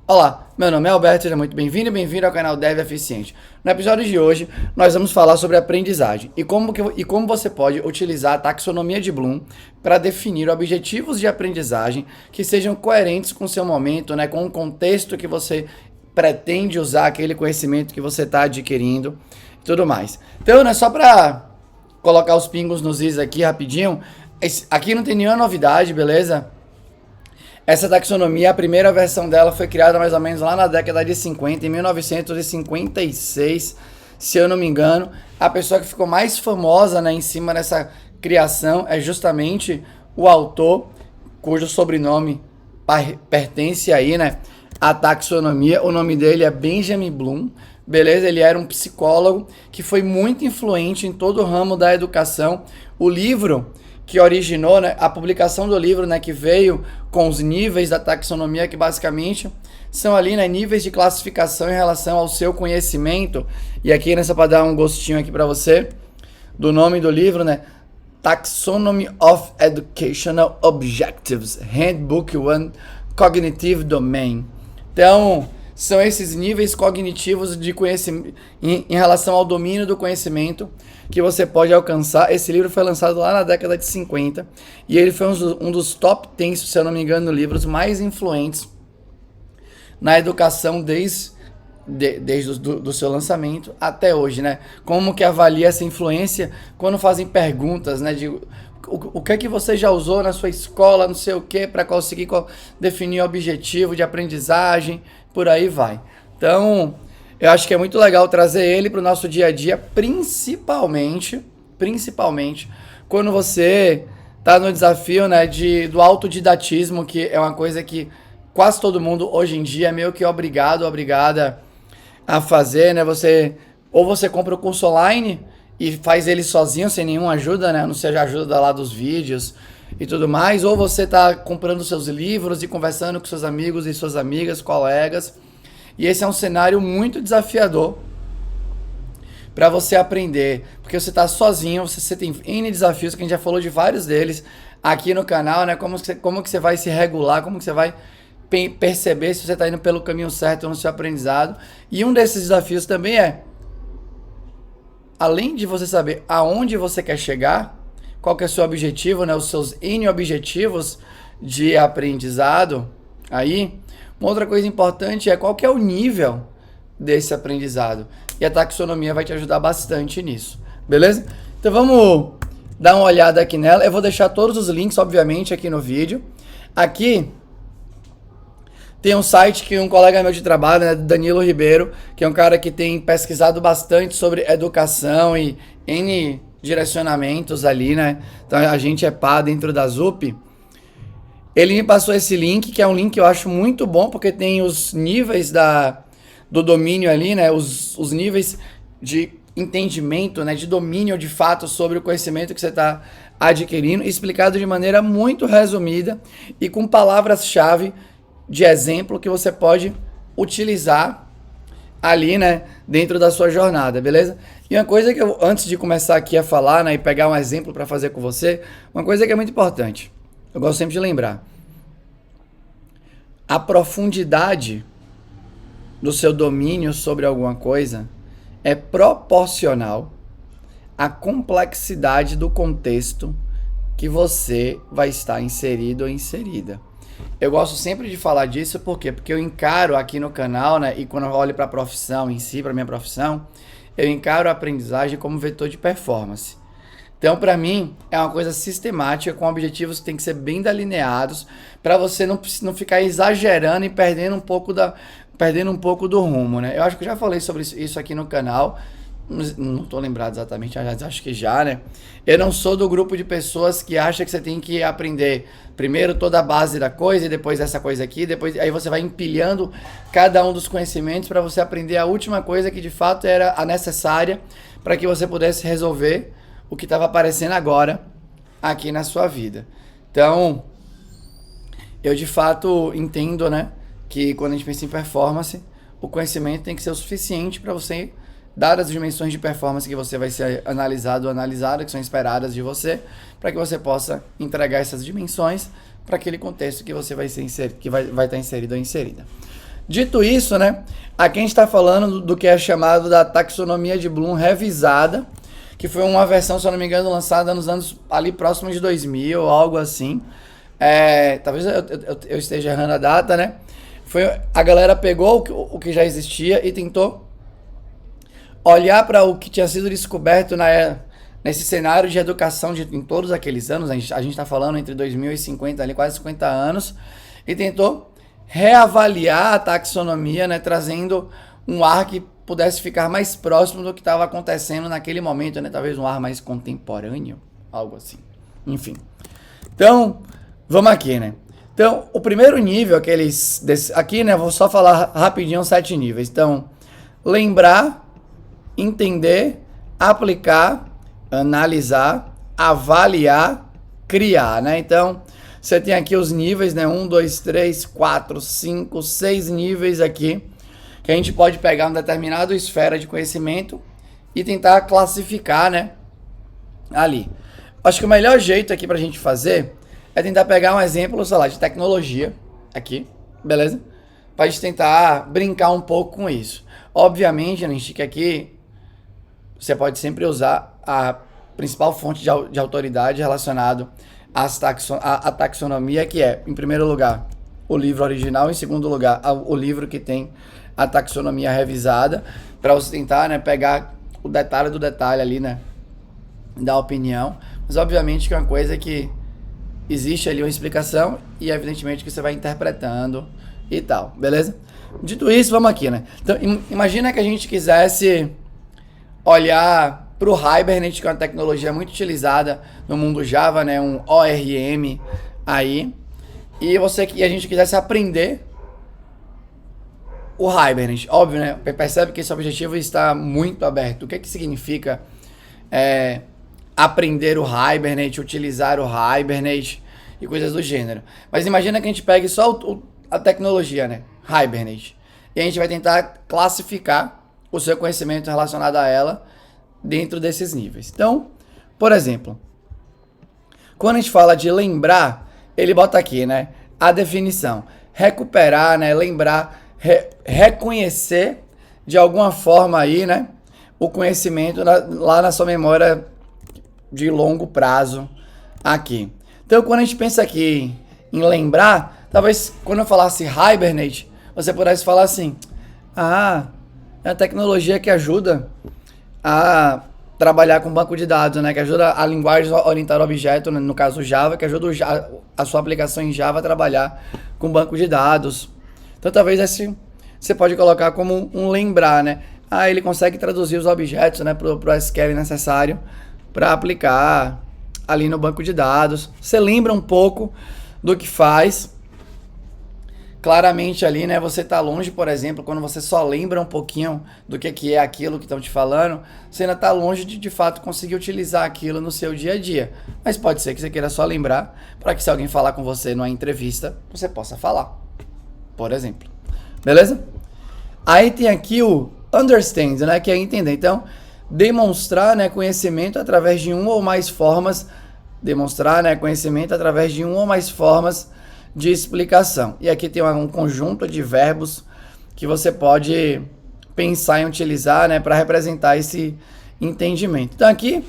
Olá, meu nome é Alberto, seja muito bem-vindo e bem-vindo ao canal Dev Eficiente. No episódio de hoje, nós vamos falar sobre aprendizagem e como você pode utilizar a taxonomia de Bloom para definir objetivos de aprendizagem que sejam coerentes com o seu momento, né, com o contexto que você pretende usar, aquele conhecimento que você está adquirindo e tudo mais. Então, né, só para colocar os pingos nos is aqui rapidinho, aqui não tem nenhuma novidade, beleza? Essa taxonomia, a primeira versão dela foi criada mais ou menos lá na década de 50, em 1956, se eu não me engano. A pessoa que ficou mais famosa, né, em cima dessa criação é justamente o autor, cujo sobrenome pertence aí, né, à taxonomia. O nome dele é Benjamin Bloom, beleza? Ele era um psicólogo que foi muito influente em todo o ramo da educação. O livro que originou, né, a publicação do livro, né, que veio com os níveis da taxonomia, que basicamente são ali, né, níveis de classificação em relação ao seu conhecimento. E aqui, nessa, para dar um gostinho aqui para você do nome do livro, né, Taxonomy of Educational Objectives, Handbook One Cognitive Domain. Então, são esses níveis cognitivos de conhecimento em relação ao domínio do conhecimento que você pode alcançar. Esse livro foi lançado lá na década de 50 e ele foi um dos top 10, se eu não me engano, livros mais influentes na educação desde do seu lançamento até hoje, né? Como que avalia essa influência quando fazem perguntas, né? De o que é que você já usou na sua escola, não sei o que, para conseguir definir o objetivo de aprendizagem, por aí vai. Então, eu acho que é muito legal trazer ele para o nosso dia a dia, principalmente quando você está no desafio, né, do autodidatismo, que é uma coisa que quase todo mundo hoje em dia é meio que obrigada a fazer, né? Ou você compra o curso online e faz ele sozinho, sem nenhuma ajuda, né? Não seja ajuda lá dos vídeos e tudo mais, ou você está comprando seus livros e conversando com seus amigos e suas amigas, colegas. E esse é um cenário muito desafiador para você aprender, porque você está sozinho, você tem N desafios, que a gente já falou de vários deles aqui no canal, né? Como que você vai se regular, como que você vai perceber se você está indo pelo caminho certo no seu aprendizado. E um desses desafios também é, além de você saber aonde você quer chegar, qual que é o seu objetivo, né, os seus N objetivos de aprendizado, aí, uma outra coisa importante é qual que é o nível desse aprendizado. E a taxonomia vai te ajudar bastante nisso, beleza? Então vamos dar uma olhada aqui nela. Eu vou deixar todos os links, obviamente, aqui no vídeo. Aqui tem um site que um colega meu de trabalho, né, Danilo Ribeiro, que é um cara que tem pesquisado bastante sobre educação e N direcionamentos ali, né? Então a gente é pá dentro da ZUP. Ele me passou esse link, que é um link que eu acho muito bom, porque tem os níveis do domínio ali, né? Os níveis de entendimento, né? De domínio de fato sobre o conhecimento que você está adquirindo, explicado de maneira muito resumida e com palavras-chave de exemplo que você pode utilizar ali, né, dentro da sua jornada, beleza? E uma coisa que eu, antes de começar aqui a falar, né, e pegar um exemplo para fazer com você, uma coisa que é muito importante, eu gosto sempre de lembrar, a profundidade do seu domínio sobre alguma coisa é proporcional à complexidade do contexto que você vai estar inserido ou inserida. Eu gosto sempre de falar disso, por quê? Porque eu encaro aqui no canal, né, e quando eu olho para a profissão em si, para minha profissão, eu encaro a aprendizagem como vetor de performance. Então, para mim, é uma coisa sistemática, com objetivos que tem que ser bem delineados, para você não ficar exagerando e perdendo um pouco do rumo, né? Eu acho que eu já falei sobre isso aqui no canal, não tô lembrado exatamente, acho que já, né? Eu não sou do grupo de pessoas que acha que você tem que aprender primeiro toda a base da coisa e depois essa coisa aqui, depois aí você vai empilhando cada um dos conhecimentos para você aprender a última coisa que de fato era a necessária para que você pudesse resolver o que estava aparecendo agora aqui na sua vida. Então, eu de fato entendo, né, que quando a gente pensa em performance, o conhecimento tem que ser o suficiente para você, dadas as dimensões de performance que você vai ser analisado ou analisada, que são esperadas de você, para que você possa entregar essas dimensões para aquele contexto que você vai ser que vai estar inserido ou inserida. Dito isso, né? Aqui a gente está falando do que é chamado da taxonomia de Bloom revisada, que foi uma versão, se eu não me engano, lançada nos anos ali próximos de 2000, algo assim. Talvez eu esteja errando a data, né? A galera pegou o que já existia e tentou olhar para o que tinha sido descoberto nesse cenário de educação em todos aqueles anos. A gente está falando entre 2050, ali, quase 50 anos, e tentou reavaliar a taxonomia, né, trazendo um ar que pudesse ficar mais próximo do que estava acontecendo naquele momento, né, talvez um ar mais contemporâneo, algo assim. Enfim. Então, vamos aqui, né? Então, o primeiro nível, aqui, né, vou só falar rapidinho 7 níveis. Então, lembrar, entender, aplicar, analisar, avaliar, criar, né? Então, você tem aqui os níveis, né? 1, 2, 3, 4, 5, 6 níveis aqui, que a gente pode pegar uma determinada esfera de conhecimento e tentar classificar, né? Ali. Acho que o melhor jeito aqui pra gente fazer é tentar pegar um exemplo, sei lá, de tecnologia aqui, beleza? Pra gente tentar brincar um pouco com isso. Obviamente, a gente que aqui você pode sempre usar a principal fonte de autoridade relacionado à taxonomia, que é, em primeiro lugar, o livro original, em segundo lugar, o livro que tem a taxonomia revisada, para você tentar, né, pegar o detalhe do detalhe ali, né, da opinião. Mas obviamente que é uma coisa que existe ali uma explicação e evidentemente que você vai interpretando e tal, beleza? Dito isso, vamos aqui, né? Então, imagina que a gente quisesse olhar para o Hibernate, que é uma tecnologia muito utilizada no mundo Java, né? Um ORM aí. E a gente quisesse aprender o Hibernate. Óbvio, né? Percebe que esse objetivo está muito aberto. O que significa aprender o Hibernate, utilizar o Hibernate e coisas do gênero. Mas imagina que a gente pegue só a tecnologia, né? Hibernate. E a gente vai tentar classificar o seu conhecimento relacionado a ela dentro desses níveis. Então, por exemplo, quando a gente fala de lembrar, ele bota aqui, né? A definição. Recuperar, né? Lembrar, reconhecer de alguma forma aí, né? O conhecimento lá na sua memória de longo prazo aqui. Então, quando a gente pensa aqui em lembrar, talvez quando eu falasse Hibernate, você pudesse falar assim: ah, é a tecnologia que ajuda a trabalhar com banco de dados, né? Que ajuda a linguagem orientada a objeto, né? No caso Java, que ajuda a sua aplicação em Java a trabalhar com banco de dados. Então, talvez você pode colocar como um lembrar, né? Ah, ele consegue traduzir os objetos, né, para o SQL necessário para aplicar ali no banco de dados. Você lembra um pouco do que faz. Claramente ali, né, você tá longe, por exemplo, quando você só lembra um pouquinho do que é aquilo que estão te falando, você ainda tá longe de fato conseguir utilizar aquilo no seu dia a dia. Mas pode ser que você queira só lembrar para que se alguém falar com você numa entrevista, você possa falar, por exemplo. Beleza? Aí tem aqui o understand, né, que é entender. Então, demonstrar, né, conhecimento através de uma ou mais formas, de explicação. E aqui tem um conjunto de verbos que você pode pensar em utilizar, né, para representar esse entendimento. Então aqui,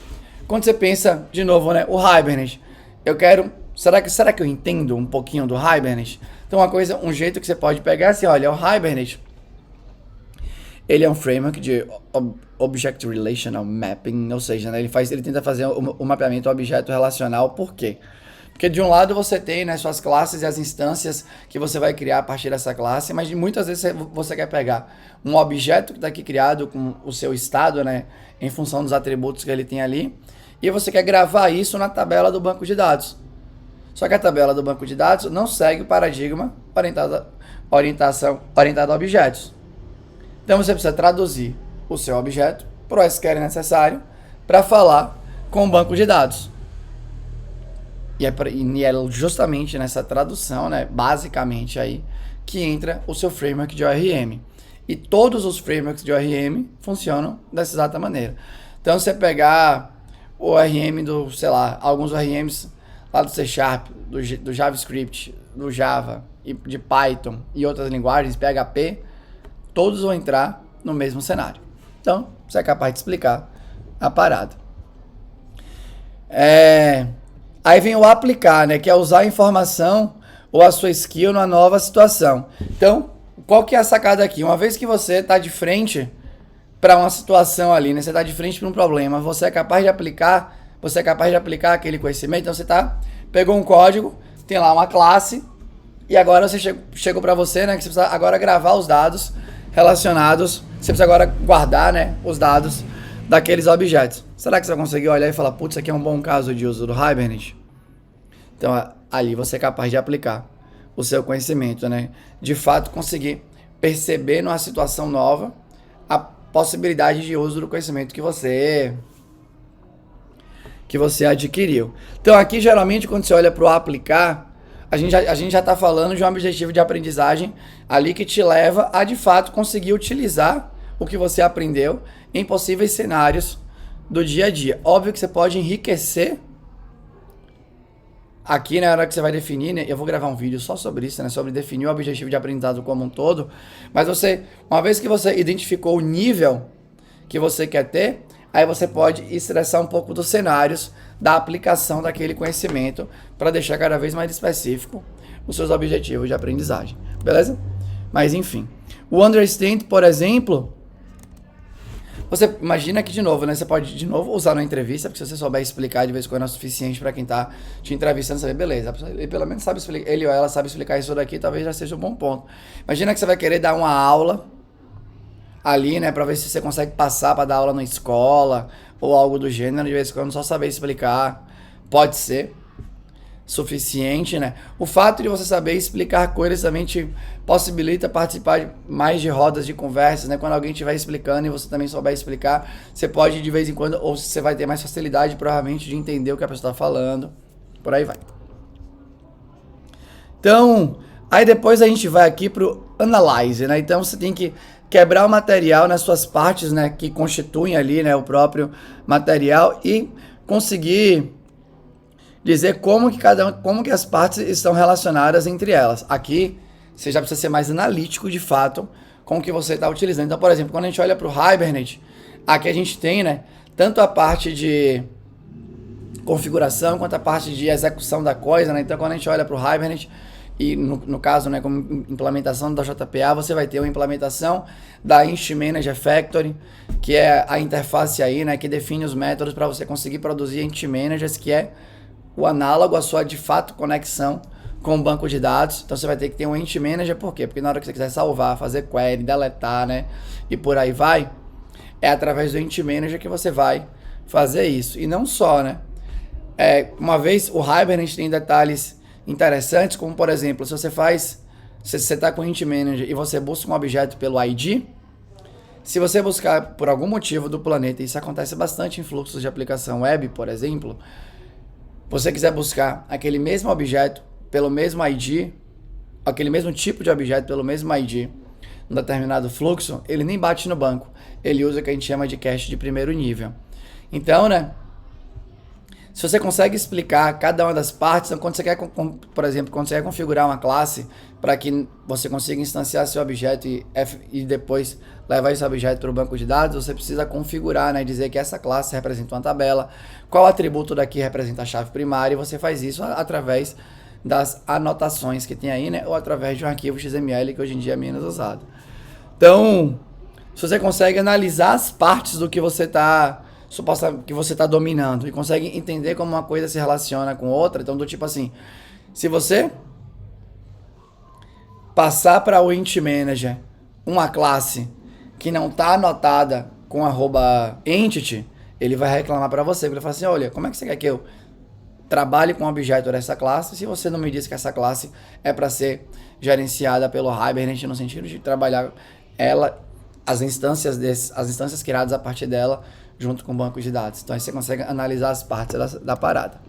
quando você pensa, de novo, né, o Hibernate, será que eu entendo um pouquinho do Hibernate? Então um jeito que você pode pegar é assim, olha, o Hibernate, ele é um framework de Object Relational Mapping, ou seja, né, ele tenta fazer o mapeamento objeto relacional. Por quê? Porque de um lado você tem, né, suas classes e as instâncias que você vai criar a partir dessa classe, mas muitas vezes você quer pegar um objeto que está aqui criado com o seu estado, né, em função dos atributos que ele tem ali, e você quer gravar isso na tabela do banco de dados. Só que a tabela do banco de dados não segue o paradigma orientado a objetos. Então você precisa traduzir o seu objeto para o SQL necessário para falar com o banco de dados. E é justamente nessa tradução, né, basicamente aí, que entra o seu framework de ORM. E todos os frameworks de ORM funcionam dessa exata maneira. Então, você pegar o ORM alguns ORMs lá do C#, do JavaScript, do Java de Python e outras linguagens, PHP, todos vão entrar no mesmo cenário. Então, você é capaz de explicar a parada. Aí vem o aplicar, né? Que é usar a informação ou a sua skill numa nova situação. Então, qual que é a sacada aqui? Uma vez que você está de frente para uma situação ali, né? Você está de frente para um problema, você é capaz de aplicar aquele conhecimento. Então, você pegou um código, tem lá uma classe, e agora você chegou para você, né? Que você precisa agora gravar os dados relacionados, você precisa agora guardar, né? Os dados daqueles objetos. Será que você vai conseguir olhar e falar, putz, isso aqui é um bom caso de uso do Hibernate? Então, ali você é capaz de aplicar o seu conhecimento, né? De fato, conseguir perceber numa situação nova a possibilidade de uso do conhecimento que você adquiriu. Então, aqui, geralmente, quando você olha para o aplicar, a gente já está falando de um objetivo de aprendizagem ali que te leva a, de fato, conseguir utilizar o que você aprendeu em possíveis cenários do dia a dia. Óbvio que você pode enriquecer aqui na hora que você vai definir, né? Eu vou gravar um vídeo só sobre isso, né? Sobre definir o objetivo de aprendizado como um todo. Mas uma vez que você identificou o nível que você quer ter, aí você pode estressar um pouco dos cenários da aplicação daquele conhecimento para deixar cada vez mais específico os seus objetivos de aprendizagem. Beleza? Mas enfim. O understand, por exemplo, você imagina que, de novo, né? Você pode, de novo, usar na entrevista, porque se você souber explicar de vez em quando é suficiente para quem tá te entrevistando, saber, beleza, ele pelo menos sabe explicar, ele ou ela sabe explicar isso daqui, talvez já seja um bom ponto. Imagina que você vai querer dar uma aula ali, né, para ver se você consegue passar para dar aula na escola ou algo do gênero, de vez em quando só saber explicar pode ser suficiente, né? O fato de você saber explicar coisas também te possibilita participar mais de rodas de conversas, né? Quando alguém estiver explicando e você também souber explicar, você pode de vez em quando, ou você vai ter mais facilidade provavelmente de entender o que a pessoa está falando, por aí vai. Então, aí depois a gente vai aqui pro analyze, né? Então você tem que quebrar o material nas suas partes, né, que constituem ali, né, o próprio material e conseguir dizer como que as partes estão relacionadas entre elas. Aqui, você já precisa ser mais analítico, de fato, com o que você está utilizando. Então, por exemplo, quando a gente olha para o Hibernate, aqui a gente tem, né, tanto a parte de configuração quanto a parte de execução da coisa, né? Então, quando a gente olha para o Hibernate, e no caso, né, como implementação da JPA, você vai ter uma implementação da Inst Manager Factory, que é a interface aí, né, que define os métodos para você conseguir produzir Inst Managers, que é o análogo à sua, de fato, conexão com o banco de dados. Então você vai ter que ter um Int Manager, por quê? Porque na hora que você quiser salvar, fazer query, deletar, né, e por aí vai, é através do Int Manager que você vai fazer isso. E não só, né? Uma vez o Hibernate tem detalhes interessantes, como por exemplo, se você está com o Int Manager e você busca um objeto pelo ID, se você buscar por algum motivo do planeta, e isso acontece bastante em fluxos de aplicação web, por exemplo, você quiser buscar aquele mesmo objeto pelo mesmo ID, aquele mesmo tipo de objeto pelo mesmo ID, num determinado fluxo, ele nem bate no banco. Ele usa o que a gente chama de cache de primeiro nível. Então, né, se você consegue explicar cada uma das partes, então quando você quer, por exemplo, quando você quer configurar uma classe para que você consiga instanciar seu objeto e depois levar esse objeto para o banco de dados, você precisa configurar, né, dizer que essa classe representa uma tabela, qual atributo daqui representa a chave primária, e você faz isso através das anotações que tem aí, né, ou através de um arquivo XML que hoje em dia é menos usado. Então, se você consegue analisar as partes do que você está dominando e consegue entender como uma coisa se relaciona com outra, então do tipo assim, se você passar para o Int Manager uma classe que não está anotada com @entity, ele vai reclamar para você, ele vai falar assim, olha, como é que você quer que eu trabalhe com o objeto dessa classe se você não me diz que essa classe é para ser gerenciada pelo Hibernate no sentido de trabalhar ela, as instâncias criadas a partir dela junto com o banco de dados. Então aí você consegue analisar as partes da parada.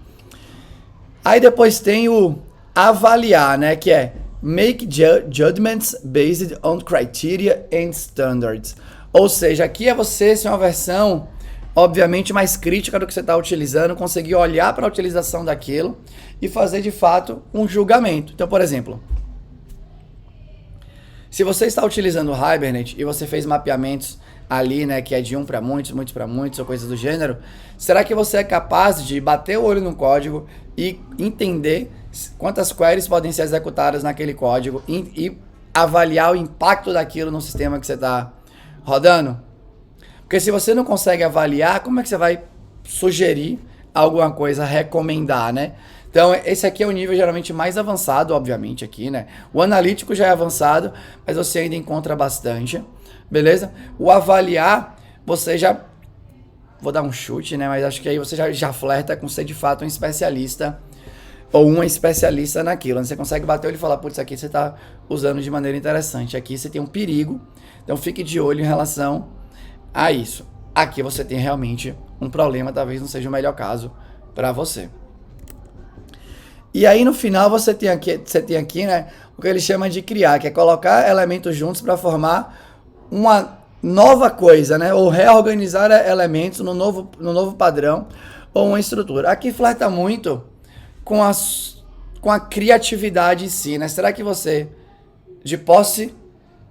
Aí depois tem o avaliar, né, que é make judgments based on criteria and standards. Ou seja, aqui é você ser uma versão obviamente mais crítica do que você está utilizando, conseguir olhar para a utilização daquilo e fazer de fato um julgamento. Então, por exemplo, Se você está utilizando o Hibernate e você fez mapeamentos ali, né, que é de um para muitos, muitos para muitos, ou coisas do gênero, será que você é capaz de bater o olho no código e entender quantas queries podem ser executadas naquele código e avaliar o impacto daquilo no sistema que você está rodando? Porque se você não consegue avaliar, como é que você vai sugerir alguma coisa, recomendar, né? Então, esse aqui é o nível geralmente mais avançado, obviamente, aqui, né? O analítico já é avançado, mas você ainda encontra bastante, beleza? O avaliar, você já... Vou dar um chute, né? Mas acho que aí você já flerta com ser, de fato, um especialista ou uma especialista naquilo. Você consegue bater o olho e falar, putz, isso aqui você está usando de maneira interessante. Aqui você tem um perigo, então fique de olho em relação a isso. Aqui você tem realmente um problema, talvez não seja o melhor caso para você. E aí no final você tem aqui, né, o que ele chama de criar, que é colocar elementos juntos para formar uma nova coisa, né, ou reorganizar elementos no novo padrão ou uma estrutura. Aqui flerta muito com a criatividade em si, né? Será que você, de posse,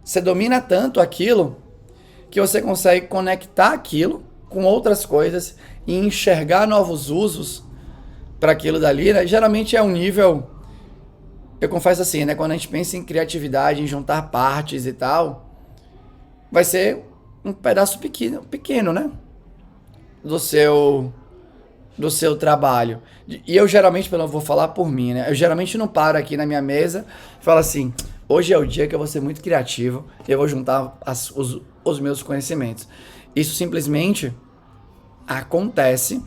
você domina tanto aquilo que você consegue conectar aquilo com outras coisas e enxergar novos usos para aquilo dali, né? Geralmente é um nível, eu confesso assim, né? Quando a gente pensa em criatividade, em juntar partes e tal, vai ser um pedaço pequeno, né? Do seu trabalho. E eu geralmente, eu vou falar por mim, né? Eu geralmente não paro aqui na minha mesa e falo assim, hoje é o dia que eu vou ser muito criativo e eu vou juntar os meus conhecimentos. Isso simplesmente acontece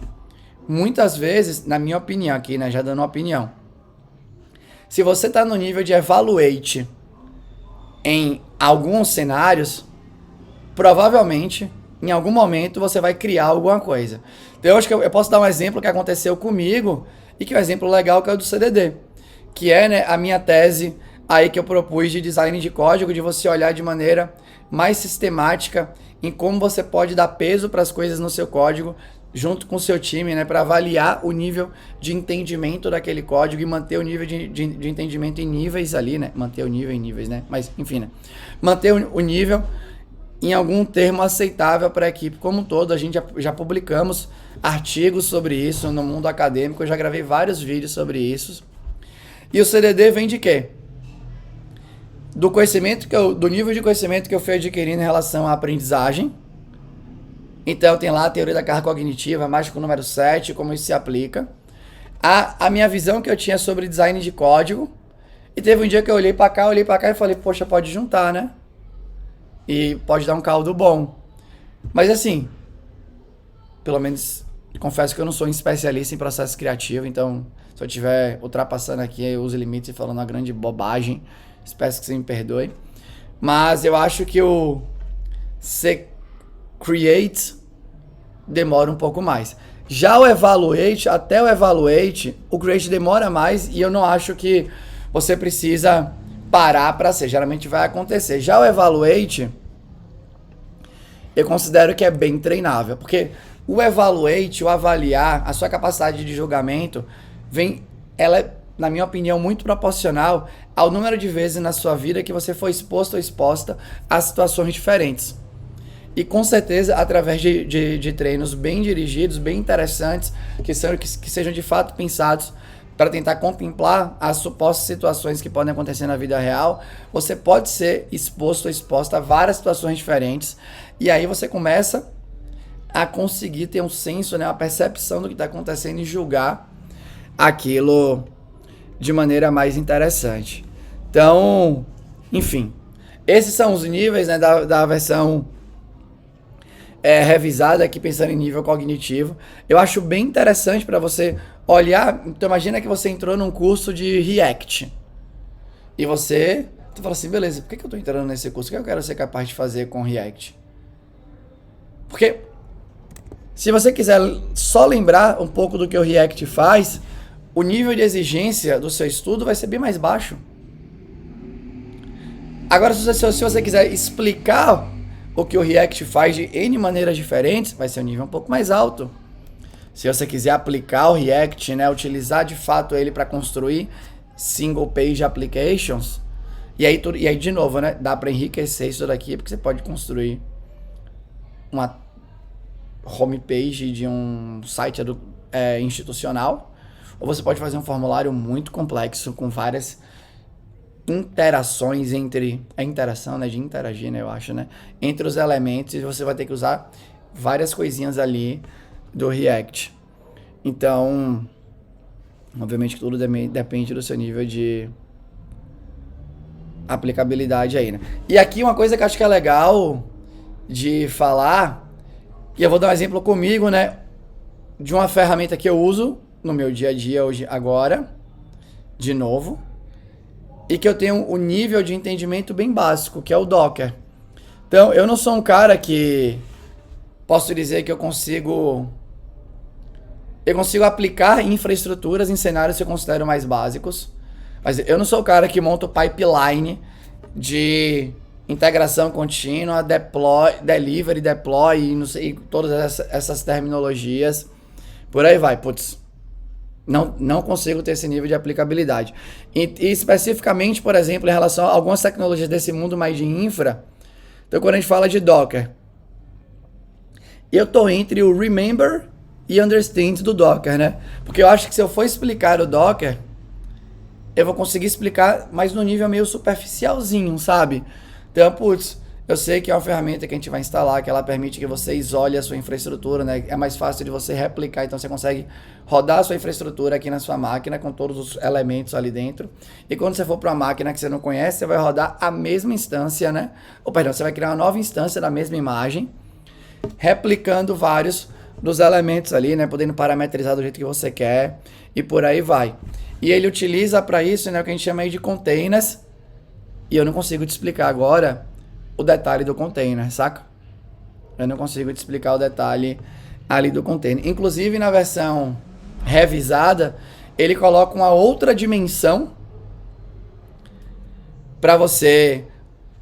muitas vezes, na minha opinião aqui, né? Já dando uma opinião. Se você está no nível de evaluate em alguns cenários, provavelmente, em algum momento, você vai criar alguma coisa. Então, eu acho que eu posso dar um exemplo que aconteceu comigo e que é um exemplo legal, que é o do CDD, que é, né, a minha tese aí que eu propus de design de código, de você olhar de maneira mais sistemática em como você pode dar peso para as coisas no seu código, junto com o seu time, né, para avaliar o nível de entendimento daquele código e manter o nível de entendimento em níveis ali, né, manter o nível em níveis, né, mas enfim, né, manter o nível em algum termo aceitável para a equipe como um todo. A gente já publicamos artigos sobre isso no mundo acadêmico, eu já gravei vários vídeos sobre isso. E o CDD vem de quê? Do conhecimento do nível de conhecimento que eu fui adquirindo em relação à aprendizagem. Então tem lá a teoria da carga cognitiva, mágico número 7, como isso se aplica. A minha visão que eu tinha sobre design de código. E teve um dia que eu olhei para cá e falei, poxa, pode juntar, né? E pode dar um caldo bom. Mas assim, pelo menos confesso que eu não sou um especialista em processo criativo, então se eu estiver ultrapassando aqui os limites e falando uma grande bobagem, espero que você me perdoe. Mas eu acho que o create demora um pouco mais. Já o evaluate, até o evaluate, o create demora mais e eu não acho que você precisa parar para ser. Geralmente vai acontecer. Já o evaluate, eu considero que é bem treinável, porque o evaluate, o avaliar, a sua capacidade de julgamento, ela é, na minha opinião, muito proporcional ao número de vezes na sua vida que você foi exposto ou exposta a situações diferentes. E com certeza, através de treinos bem dirigidos, bem interessantes, que sejam de fato pensados para tentar contemplar as supostas situações que podem acontecer na vida real, você pode ser exposto ou exposta a várias situações diferentes. E aí você começa a conseguir ter um senso, né, uma percepção do que está acontecendo e julgar aquilo de maneira mais interessante. Então, enfim, esses são os níveis, né, da versão revisada aqui, pensando em nível cognitivo. Eu acho bem interessante para você olhar. Então imagina que você entrou num curso de React e tu fala assim, beleza, por que eu tô entrando nesse curso? O que eu quero ser capaz de fazer com React? Porque se você quiser só lembrar um pouco do que o React faz, o nível de exigência do seu estudo vai ser bem mais baixo. Agora, se você quiser explicar o que o React faz de N maneiras diferentes, vai ser um nível um pouco mais alto. Se você quiser aplicar o React, né, utilizar de fato ele para construir single page applications, E aí, de novo, né? Dá para enriquecer isso daqui, porque você pode construir uma homepage de um site institucional, ou você pode fazer um formulário muito complexo com várias interações entre a interação, né, de interagir, né, eu acho, né, entre os elementos, e você vai ter que usar várias coisinhas ali do React. Então, obviamente que tudo depende do seu nível de aplicabilidade aí, né? E aqui uma coisa que eu acho que é legal de falar, e eu vou dar um exemplo comigo, né, de uma ferramenta que eu uso no meu dia a dia hoje, agora, de novo, e que eu tenho um nível de entendimento bem básico, que é o Docker. Então, eu não sou um cara que posso dizer que eu consigo aplicar infraestruturas em cenários que eu considero mais básicos, mas eu não sou o cara que monta o pipeline de integração contínua, delivery, deploy, não sei, todas essas terminologias. Por aí vai, putz. Não consigo ter esse nível de aplicabilidade. E especificamente, por exemplo, em relação a algumas tecnologias desse mundo mais de infra, então quando a gente fala de Docker, eu tô entre o Remember e Understand do Docker, né? Porque eu acho que se eu for explicar o Docker, eu vou conseguir explicar, mas no nível meio superficialzinho, sabe? Então, putz, eu sei que é uma ferramenta que a gente vai instalar, que ela permite que você isole a sua infraestrutura, né? É mais fácil de você replicar, então você consegue rodar a sua infraestrutura aqui na sua máquina com todos os elementos ali dentro. E quando você for para uma máquina que você não conhece, você vai rodar a mesma instância, né? Ou perdão, você vai criar uma nova instância da mesma imagem, replicando vários dos elementos ali, né? Podendo parametrizar do jeito que você quer e por aí vai. E ele utiliza para isso, né, o que a gente chama aí de containers. E eu não consigo te explicar agora o detalhe do container, saca? Eu não consigo te explicar o detalhe ali do container. Inclusive, na versão revisada, ele coloca uma outra dimensão para você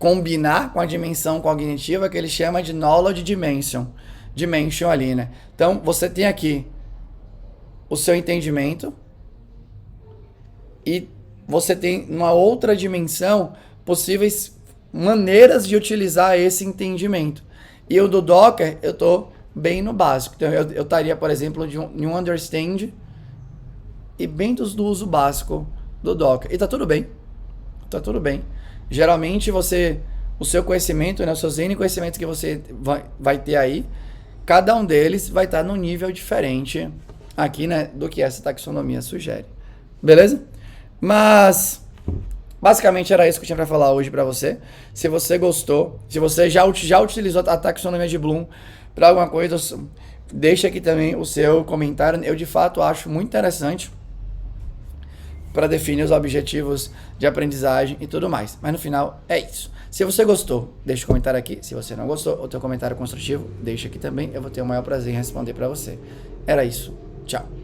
combinar com a dimensão cognitiva, que ele chama de Knowledge Dimension. Dimension ali, né? Então, você tem aqui o seu entendimento e você tem uma outra dimensão possíveis maneiras de utilizar esse entendimento. E o do Docker, eu tô bem no básico. Então, eu estaria, por exemplo, em um understand e bem do uso básico do Docker. E tá tudo bem. Tá tudo bem. Geralmente, o seu conhecimento, né, os seus N conhecimentos que você vai ter aí, cada um deles vai estar num nível diferente aqui, né, do que essa taxonomia sugere. Beleza? Mas basicamente era isso que eu tinha para falar hoje para você. Se você gostou, se você já utilizou a taxonomia de Bloom para alguma coisa, deixa aqui também o seu comentário. Eu de fato acho muito interessante para definir os objetivos de aprendizagem e tudo mais. Mas no final é isso. Se você gostou, deixa o comentário aqui. Se você não gostou, o teu comentário construtivo, deixa aqui também. Eu vou ter o maior prazer em responder para você. Era isso. Tchau.